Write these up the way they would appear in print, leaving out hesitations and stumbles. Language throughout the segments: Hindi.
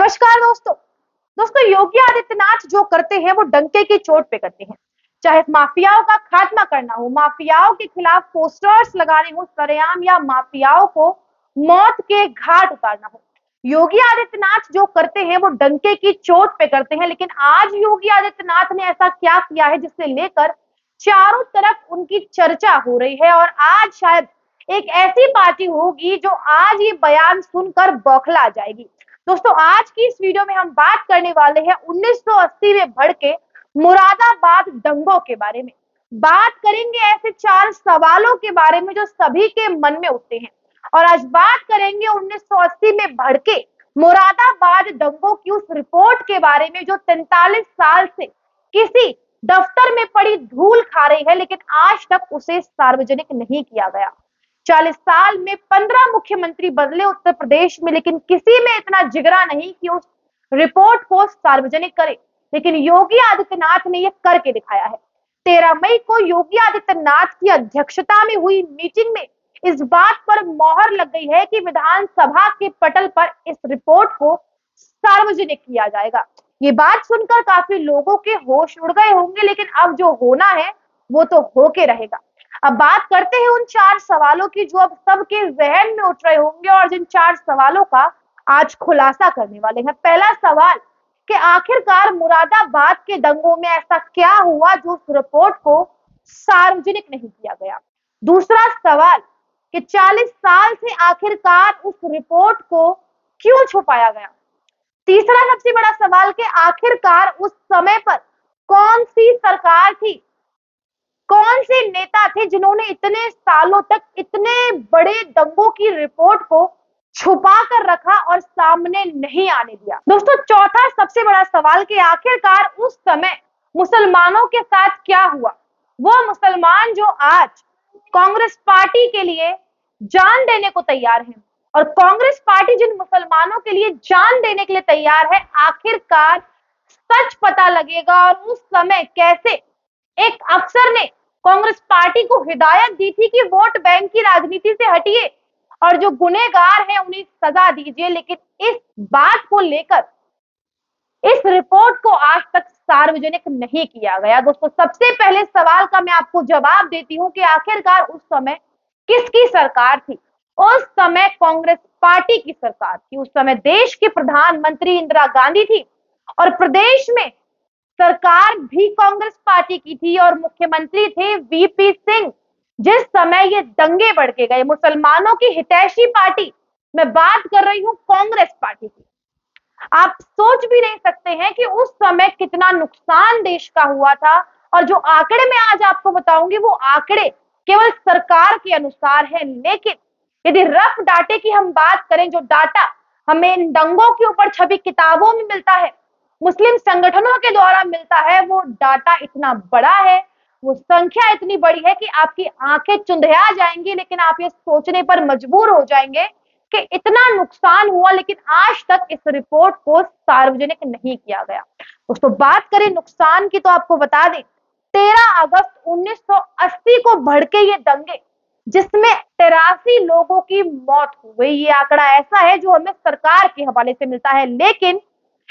नमस्कार दोस्तों। योगी आदित्यनाथ जो करते हैं वो डंके की चोट पे करते हैं। चाहे माफियाओं का खात्मा करना हो, माफियाओं के खिलाफ पोस्टर्स लगाने हो सरेआम, या माफियाओं को मौत के घाट उतारना हो, योगी आदित्यनाथ जो करते हैं वो डंके की चोट पे करते हैं। लेकिन आज योगी आदित्यनाथ ने ऐसा क्या किया है जिससे लेकर चारों तरफ उनकी चर्चा हो रही है, और आज शायद एक ऐसी पार्टी होगी जो आज ये बयान सुनकर बौखला जाएगी। दोस्तों, आज की इस वीडियो में हम बात करने वाले हैं 1980 में भड़के मुरादाबाद दंगों के बारे में। बात करेंगे ऐसे 4 सवालों के बारे में जो सभी के मन में उठते हैं, और आज बात करेंगे 1980 में भड़के मुरादाबाद दंगों की उस रिपोर्ट के बारे में जो 43 साल से किसी दफ्तर में पड़ी धूल खा रही है, लेकिन आज तक उसे सार्वजनिक नहीं किया गया। 40 साल में 15 मुख्यमंत्री बदले उत्तर प्रदेश में, लेकिन किसी में इतना जिगरा नहीं कि उस रिपोर्ट को सार्वजनिक करे। लेकिन योगी आदित्यनाथ ने यह करके दिखाया है। 13 मई को योगी आदित्यनाथ की अध्यक्षता में हुई मीटिंग में इस बात पर मोहर लग गई है कि विधानसभा के पटल पर इस रिपोर्ट को सार्वजनिक किया जाएगा। ये बात सुनकर काफी लोगों के होश उड़ गए होंगे, लेकिन अब जो होना है वो तो होके रहेगा। अब बात करते हैं उन 4 सवालों की जो अब सबके जहन में उठ रहे होंगे, और जिन 4 सवालों का आज खुलासा करने वाले हैं। पहला सवाल कि आखिरकार मुरादाबाद के दंगों में ऐसा क्या हुआ जो उस रिपोर्ट को सार्वजनिक नहीं किया गया। दूसरा सवाल कि 40 साल से आखिरकार उस रिपोर्ट को क्यों छुपाया गया। तीसरा सबसे बड़ा सवाल कि आखिरकार उस समय पर कौन सी सरकार थी, कौन से नेता थे जिन्होंने इतने सालों तक इतने बड़े दंगों की रिपोर्ट को छुपा कर रखा और सामने नहीं आने दिया। दोस्तों, चौथा सबसे बड़ा सवाल कि आखिरकार उस समय मुसलमानों के साथ क्या हुआ। वो मुसलमान जो आज कांग्रेस पार्टी के लिए जान देने को तैयार हैं, और कांग्रेस पार्टी जिन मुसलमानों के लिए जान देने के लिए तैयार है, आखिरकार सच पता लगेगा। और उस समय कैसे एक अफसर ने कांग्रेस पार्टी को हिदायत दी थी कि वोट बैंक की राजनीति से हटिए और जो गुनहगार हैं उन्हें सजा दीजिए, लेकिन इस बात को लेकर इस रिपोर्ट को आज तक सार्वजनिक नहीं किया गया। दोस्तों, सबसे पहले सवाल का मैं आपको जवाब देती हूं कि आखिरकार उस समय किसकी सरकार थी। उस समय कांग्रेस पार्टी की सरकार थी। उस समय देश की प्रधानमंत्री इंदिरा गांधी थी, और प्रदेश में सरकार भी कांग्रेस पार्टी की थी, और मुख्यमंत्री थे वीपी सिंह। जिस समय ये दंगे बढ़ के गए, मुसलमानों की हितैषी पार्टी, मैं बात कर रही हूं कांग्रेस पार्टी की। आप सोच भी नहीं सकते हैं कि उस समय कितना नुकसान देश का हुआ था। और जो आंकड़े मैं आज आपको बताऊंगी वो आंकड़े केवल सरकार के अनुसार है, लेकिन यदि रफ डाटे की हम बात करें, जो डाटा हमें इन दंगों के ऊपर छपी किताबों में मिलता है, मुस्लिम संगठनों के द्वारा मिलता है, वो डाटा इतना बड़ा है, वो संख्या इतनी बड़ी है कि आपकी आंखें चुंधिया जाएंगी। लेकिन आप ये सोचने पर मजबूर हो जाएंगे कि इतना नुकसान हुआ, लेकिन आज तक इस रिपोर्ट को सार्वजनिक नहीं किया गया। दोस्तों, बात करें नुकसान की तो आपको बता दें 13 अगस्त 1980 को भड़के ये दंगे, जिसमें 83 लोगों की मौत हो गई। ये आंकड़ा ऐसा है जो हमें सरकार के हवाले से मिलता है, लेकिन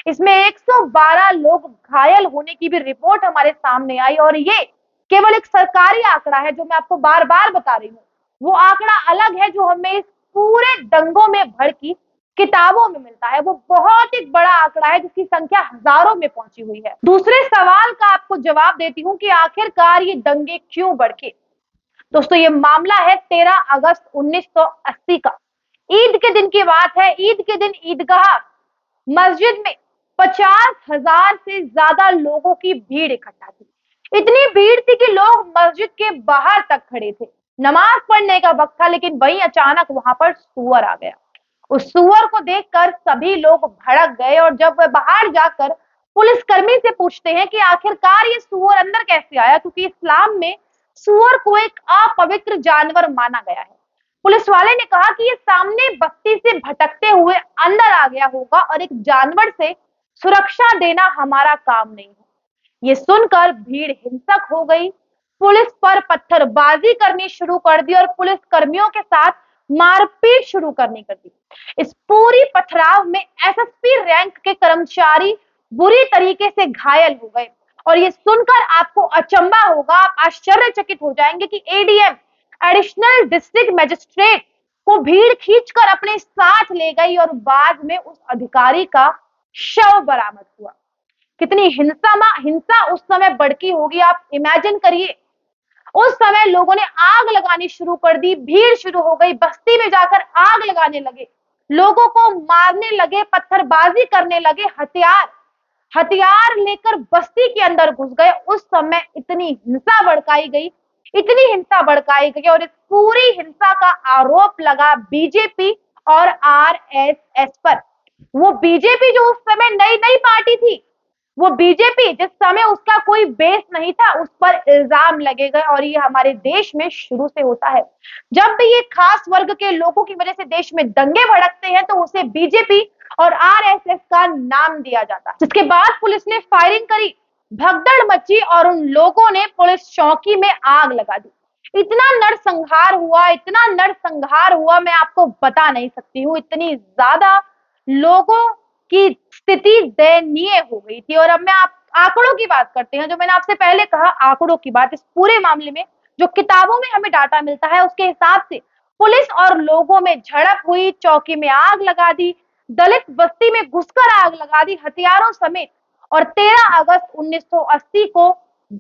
इसमें 112 लोग घायल होने की भी रिपोर्ट हमारे सामने आई, और ये केवल एक सरकारी आंकड़ा है जो मैं आपको बार बार बता रही हूँ। वो आंकड़ा अलग है जो हमें इस पूरे दंगों में भड़की किताबों में मिलता है। वो बहुत एक बड़ा आंकड़ा है जिसकी संख्या हजारों में पहुंची हुई है। दूसरे सवाल का आपको जवाब देती हूँ कि आखिरकार ये दंगे क्यों भड़के। दोस्तों, ये मामला है 13 अगस्त 1980 का। ईद के दिन की बात है। ईद के दिन ईदगाह मस्जिद में 50,000 से ज्यादा लोगों की भीड़ इकट्ठा थी। इतनी भीड़ थी कि लोग मस्जिद के बाहर तक खड़े थे। नमाज पढ़ने का वक्त था, लेकिन वहीं अचानक वहां पर सुअर आ गया। उस सुअर को देखकर सभी लोग भड़क गए, और जब वह बाहर जाकर पुलिसकर्मी से पूछते हैं कि आखिरकार ये सुअर अंदर कैसे आया, क्योंकि इस्लाम में सुअर को एक अपवित्र जानवर माना गया है। पुलिस वाले ने कहा कि ये सामने बस्ती से भटकते हुए अंदर आ गया होगा, और एक जानवर से सुरक्षा देना हमारा काम नहीं है। ये सुनकर भीड़ हिंसक हो गई। पुलिस पर पत्थरबाजी करनी शुरू कर दी, और पुलिस कर्मियों के साथ मारपीट शुरू करनी कर दी। इस पूरी पथराव में एसएसपी रैंक के कर्मचारी बुरी तरीके से घायल हो गए और ये सुनकर आपको अचंभा होगा, आप आश्चर्यचकित हो जाएंगे कि एडीएम, एडिशनल डिस्ट्रिक्ट मजिस्ट्रेट को भीड़ खींचकर अपने साथ ले गई और बाद में उस अधिकारी का शव बरामद हुआ। कितनी हिंसा उस समय भड़की होगी, आप इमेजिन करिए। उस समय लोगों ने आग लगानी शुरू कर दी, भीड़ शुरू हो गई, बस्ती में जाकर आग लगाने लगे, लोगों को मारने लगे, पत्थरबाजी करने लगे, हथियार लेकर बस्ती के अंदर घुस गए। उस समय इतनी हिंसा भड़काई गई, इतनी हिंसा भड़काई गई और इस पूरी हिंसा का आरोप लगा बीजेपी और आरएसएस पर। वो बीजेपी जो उस समय नई नई पार्टी थी, वो बीजेपी जिस समय उसका कोई बेस नहीं था, उस पर इल्जाम लगेगा और ये हमारे देश में शुरू से होता है। जब भी ये खास वर्ग के लोगों की वजह से देश में दंगे भड़कते हैं तो उसे बीजेपी और आरएसएस का नाम दिया जाता है। जिसके बाद पुलिस ने फायरिंग करी, भगदड़ मची और उन लोगों ने पुलिस चौकी में आग लगा दी। इतना नरसंहार हुआ, मैं आपको बता नहीं सकती हूँ। इतनी ज्यादा लोगों की स्थिति दयनीय हो गई थी। और अब मैं आप आंकड़ों की बात करते हैं, जो मैंने आपसे पहले कहा, आंकड़ों की बात। इस पूरे मामले में जो किताबों में हमें डाटा मिलता है उसके हिसाब से पुलिस और लोगों में झड़प हुई, चौकी में आग लगा दी, दलित बस्ती में घुसकर आग लगा दी हथियारों समेत। और 13 अगस्त 1980 को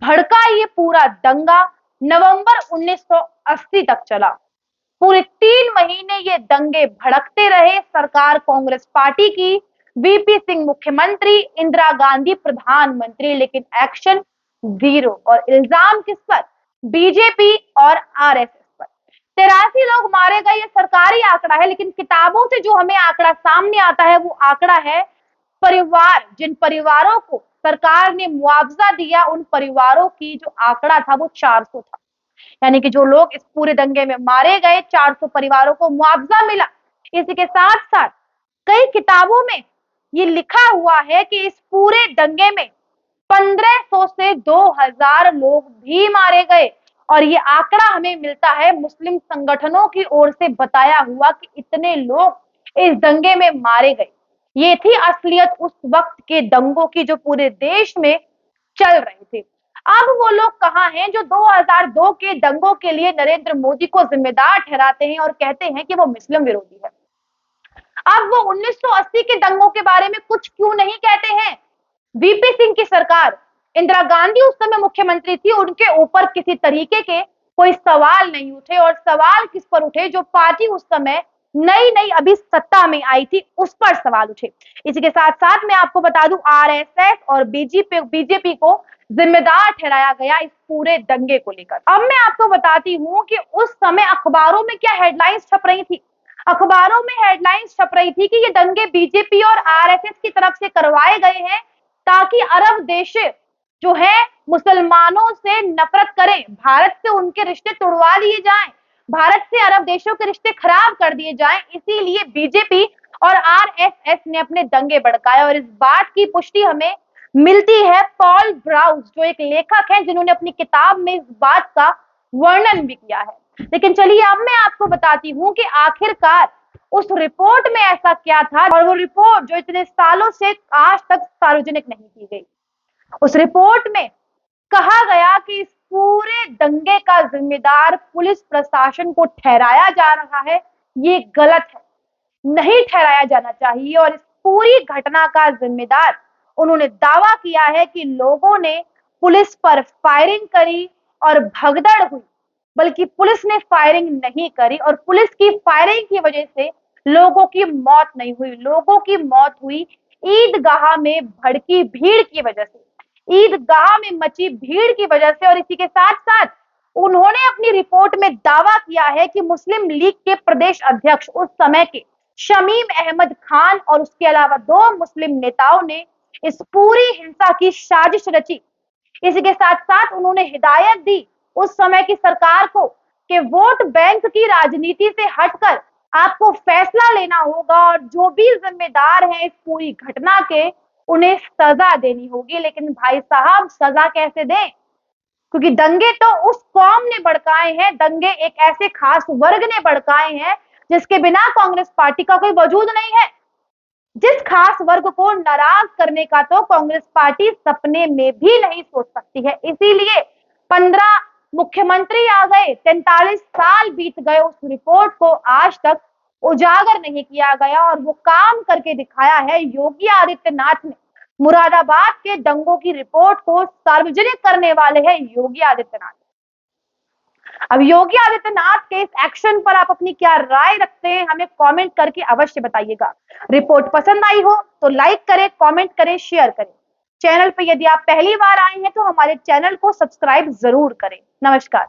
भड़का ये पूरा दंगा नवंबर 1980 तक चला। पूरे 3 महीने ये दंगे भड़कते रहे। सरकार कांग्रेस पार्टी की, वीपी सिंह मुख्यमंत्री, इंदिरा गांधी प्रधानमंत्री, लेकिन एक्शन जीरो। और इल्जाम किस पर? बीजेपी और आरएसएस पर। 83 लोग मारे गए, ये सरकारी आंकड़ा है, लेकिन किताबों से जो हमें आंकड़ा सामने आता है वो आंकड़ा है जिन परिवारों को सरकार ने मुआवजा दिया, उन परिवारों की जो आंकड़ा था वो 400 था। यानी कि जो लोग इस पूरे दंगे में मारे गए, 400 परिवारों को मुआवजा मिला। इसी के साथ साथ कई किताबों में ये लिखा हुआ है कि इस पूरे दंगे में 1500 से 2000 लोग भी मारे गए। और ये आंकड़ा हमें मिलता है मुस्लिम संगठनों की ओर से बताया हुआ कि इतने लोग इस दंगे में मारे गए। ये थी असलियत उस वक्त के दंगों की जो पूरे देश में चल रहे थे। अब वो लोग कहाँ हैं जो 2002 के दंगों के लिए नरेंद्र मोदी को जिम्मेदार ठहराते हैं और कहते हैं कि वो मुस्लिम विरोधी है। अब वो 1980 के दंगों के बारे में कुछ क्यों नहीं कहते हैं? वीपी सिंह की सरकार, इंदिरा गांधी उस समय मुख्यमंत्री थी, उनके ऊपर किसी तरीके के कोई सवाल नहीं उठे। और सवाल किस पर उठे? जो पार्टी उस समय नई नई अभी सत्ता में आई थी, उस पर सवाल उठे। इसी के साथ साथ मैं आपको बता दूं, आरएसएस और बीजेपी को जिम्मेदार ठहराया गया इस पूरे दंगे को लेकर। अब मैं आपको बताती हूँ कि उस समय अखबारों में क्या हेडलाइंस छप रही थी। अखबारों में हेडलाइंस छप रही थी कि ये दंगे बीजेपी और आरएसएस की तरफ से करवाए गए हैं ताकि अरब देश जो है मुसलमानों से नफरत करें, भारत से उनके रिश्ते तोड़वा लिए जाएं, भारत से अरब देशों के रिश्ते खराब कर दिए जाएं। इसीलिए बीजेपी और आरएसएस ने अपने दंगे भड़काए। और इस बात की पुष्टि हमें मिलती है पॉल ब्राउज, जो एक लेखक हैं, जिन्होंने अपनी किताब में इस बात का वर्णन भी किया है। लेकिन चलिए अब मैं आपको बताती हूँ कि आखिरकार उस रिपोर्ट में ऐसा क्या था, और वो रिपोर्ट जो इतने सालों से आज तक सार्वजनिक नहीं की गई। उस रिपोर्ट में कहा गया कि इस पूरे दंगे का जिम्मेदार पुलिस प्रशासन को ठहराया जा रहा है। ये गलत है, नहीं ठहराया जाना चाहिए। और इस पूरी घटना का जिम्मेदार उन्होंने दावा किया है कि लोगों ने पुलिस पर फायरिंग करी और भगदड़ हुई, बल्कि पुलिस ने फायरिंग नहीं करी और पुलिस की फायरिंग की वजह से लोगों की मौत नहीं हुई। लोगों की मौत हुई ईदगाह में भड़की भीड़ की वजह से, ईदगाह में मची भीड़ की वजह से। और इसी के साथ साथ उन्होंने अपनी रिपोर्ट में दावा किया है कि मुस्लिम लीग के प्रदेश अध्यक्ष उस समय के शमीम अहमद खान और उसके अलावा 2 मुस्लिम नेताओं ने इस पूरी हिंसा की साजिश रची। इसी के साथ साथ उन्होंने हिदायत दी उस समय की सरकार को कि वोट बैंक की राजनीति से हटकर आपको फैसला लेना होगा और जो भी जिम्मेदार हैं इस पूरी घटना के, उन्हें सजा देनी होगी। लेकिन भाई साहब, सजा कैसे दें? क्योंकि दंगे तो उस कौम ने भड़काए हैं, दंगे एक ऐसे खास वर्ग ने भड़काए हैं जिसके बिना कांग्रेस पार्टी का कोई वजूद नहीं है। जिस खास वर्ग को नाराज करने का तो कांग्रेस पार्टी सपने में भी नहीं सोच सकती है। इसीलिए 15 मुख्यमंत्री आ गए, 43 साल बीत गए, उस रिपोर्ट को आज तक उजागर नहीं किया गया और वो काम करके दिखाया है योगी आदित्यनाथ ने। मुरादाबाद के दंगों की रिपोर्ट को सार्वजनिक करने वाले हैं योगी आदित्यनाथ। अब योगी आदित्यनाथ के इस एक्शन पर आप अपनी क्या राय रखते हैं, हमें कमेंट करके अवश्य बताइएगा। रिपोर्ट पसंद आई हो तो लाइक करें, कमेंट करें, शेयर करें। चैनल पर यदि आप पहली बार आए हैं तो हमारे चैनल को सब्सक्राइब जरूर करें। नमस्कार।